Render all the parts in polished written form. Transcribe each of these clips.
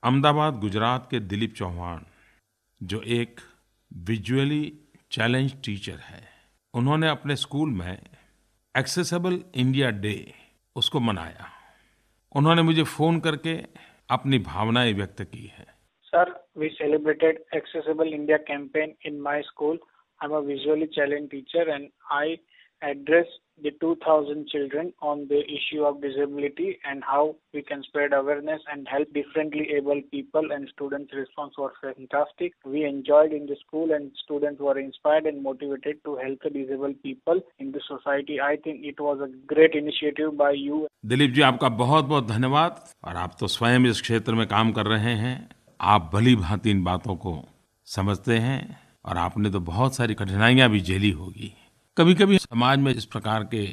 अहमदाबाद गुजरात के दिलीप चौहान, जो एक विजुअली चैलेंज्ड टीचर है, उन्होंने अपने स्कूल में एक्सेसिबल इंडिया डे उसको मनाया। उन्होंने मुझे फ़ोन करके अपनी भावनाएं व्यक्त की हैं। Sir, we celebrated Accessible India campaign in my school. I'm a visually challenged teacher and I addressed the 2000 children on the issue of disability and how we can spread awareness and help differently able people, and students' response was fantastic. We enjoyed in the school and students were inspired and motivated to help the disabled people in the society. I think it was a great initiative by you. Dilip ji, आपका बहुत बहुत धन्यवाद। और आप तो स्वयं इस क्षेत्र में काम कर रहे हैं, आप भली भांति इन बातों को समझते हैं और आपने तो बहुत सारी कठिनाइयां भी झेली होगी। कभी कभी समाज में इस प्रकार के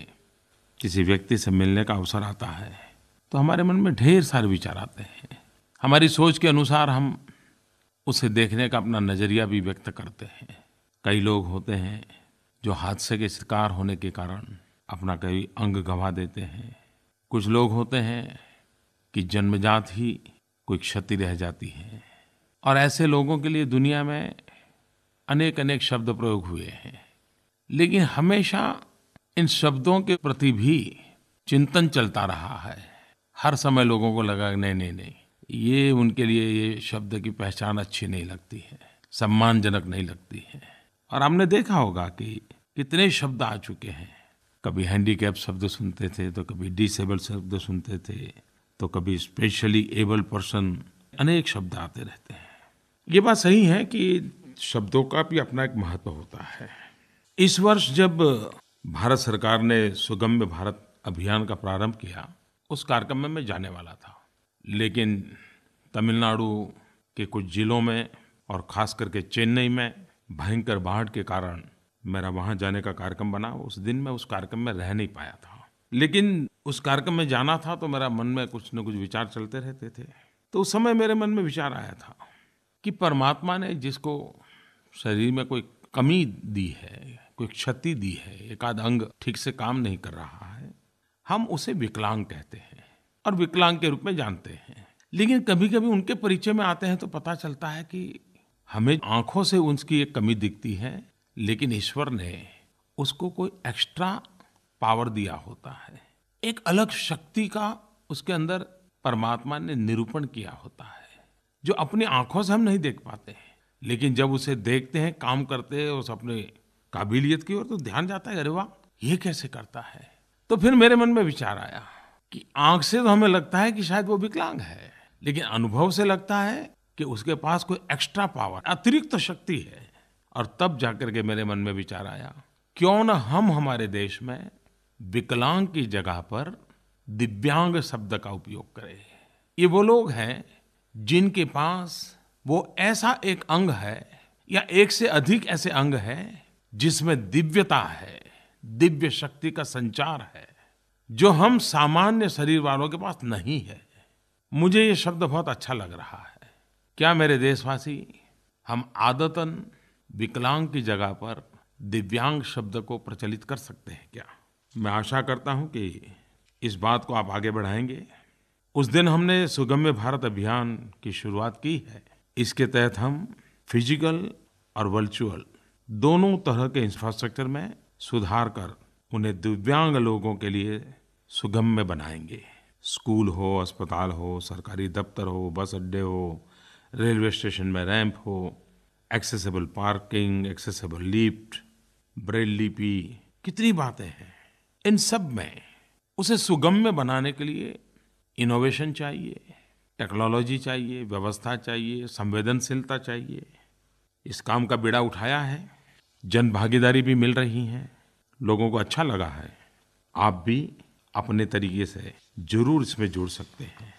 किसी व्यक्ति से मिलने का अवसर आता है तो हमारे मन में ढेर सारे विचार आते हैं। हमारी सोच के अनुसार हम उसे देखने का अपना नजरिया भी व्यक्त करते हैं। कई लोग होते हैं जो हादसे के शिकार होने के कारण अपना कई अंग गंवा देते हैं। कुछ लोग होते हैं कि जन्मजात ही कोई क्षति रह जाती है, और ऐसे लोगों के लिए दुनिया में अनेक अनेक शब्द प्रयोग हुए हैं, लेकिन हमेशा इन शब्दों के प्रति भी चिंतन चलता रहा है। हर समय लोगों को लगा नहीं, ये उनके लिए ये शब्द की पहचान अच्छी नहीं लगती है, सम्मानजनक नहीं लगती है। और आपने देखा होगा कि कितने शब्द आ चुके हैं। कभी हैंडीकैप शब्द सुनते थे, तो कभी डिसेबल शब्द सुनते थे, तो कभी स्पेशली एबल पर्सन, अनेक शब्द आते रहते हैं। ये बात सही है कि शब्दों का भी अपना एक महत्व होता है। इस वर्ष जब भारत सरकार ने सुगम्य भारत अभियान का प्रारंभ किया, उस कार्यक्रम में मैं जाने वाला था, लेकिन तमिलनाडु के कुछ जिलों में और खास करके चेन्नई में भयंकर बाढ़ के कारण मेरा वहाँ जाने का कार्यक्रम बना। उस दिन मैं उस कार्यक्रम में रह नहीं पाया था, लेकिन उस कार्यक्रम में जाना था तो मेरा मन में कुछ न कुछ विचार चलते रहते थे। तो उस समय मेरे मन में विचार आया था कि परमात्मा ने जिसको शरीर में कोई कमी दी है, कोई क्षति दी है, एक आध अंग ठीक से काम नहीं कर रहा है, हम उसे विकलांग कहते हैं और विकलांग के रूप में जानते हैं। लेकिन कभी कभी उनके परिचय में आते हैं तो पता चलता है कि हमें आंखों से उसकी एक कमी दिखती है, लेकिन ईश्वर ने उसको कोई एक्स्ट्रा पावर दिया होता है, एक अलग शक्ति का उसके अंदर परमात्मा ने निरूपण किया होता है, जो अपनी आंखों से हम नहीं देख पाते हैं, लेकिन जब उसे देखते हैं, काम करते हैं उस अपने काबिलियत की ओर, तो ध्यान जाता है, अरे वाह, ये कैसे करता है। तो फिर मेरे मन में विचार आया कि आंख से तो हमें लगता है कि शायद वो विकलांग है, लेकिन अनुभव से लगता है कि उसके पास कोई एक्स्ट्रा पावर, अतिरिक्त शक्ति है। और तब जाकर के मेरे मन में विचार आया, क्यों न हम हमारे देश में विकलांग की जगह पर दिव्यांग शब्द का उपयोग करें। ये वो लोग हैं जिनके पास वो ऐसा एक अंग है या एक से अधिक ऐसे अंग है जिसमें दिव्यता है, दिव्य शक्ति का संचार है, जो हम सामान्य शरीर वालों के पास नहीं है। मुझे ये शब्द बहुत अच्छा लग रहा है। क्या मेरे देशवासी, हम आदतन विकलांग की जगह पर दिव्यांग शब्द को प्रचलित कर सकते हैं क्या? मैं आशा करता हूं कि इस बात को आप आगे बढ़ाएंगे। उस दिन हमने सुगम्य भारत अभियान की शुरुआत की है। इसके तहत हम फिजिकल और वर्चुअल दोनों तरह के इंफ्रास्ट्रक्चर में सुधार कर उन्हें दिव्यांग लोगों के लिए सुगम्य बनाएंगे। स्कूल हो, अस्पताल हो, सरकारी दफ्तर हो, बस अड्डे हो, रेलवे स्टेशन में रैंप हो, accessible parking, accessible lift, Braille लिपि, कितनी बातें हैं। इन सब में उसे सुगम्य बनाने के लिए इनोवेशन चाहिए, टेक्नोलॉजी चाहिए, व्यवस्था चाहिए, संवेदनशीलता चाहिए। इस काम का बीड़ा उठाया है, जन भागीदारी भी मिल रही है, लोगों को अच्छा लगा है। आप भी अपने तरीके से जरूर इसमें जुड़ सकते हैं।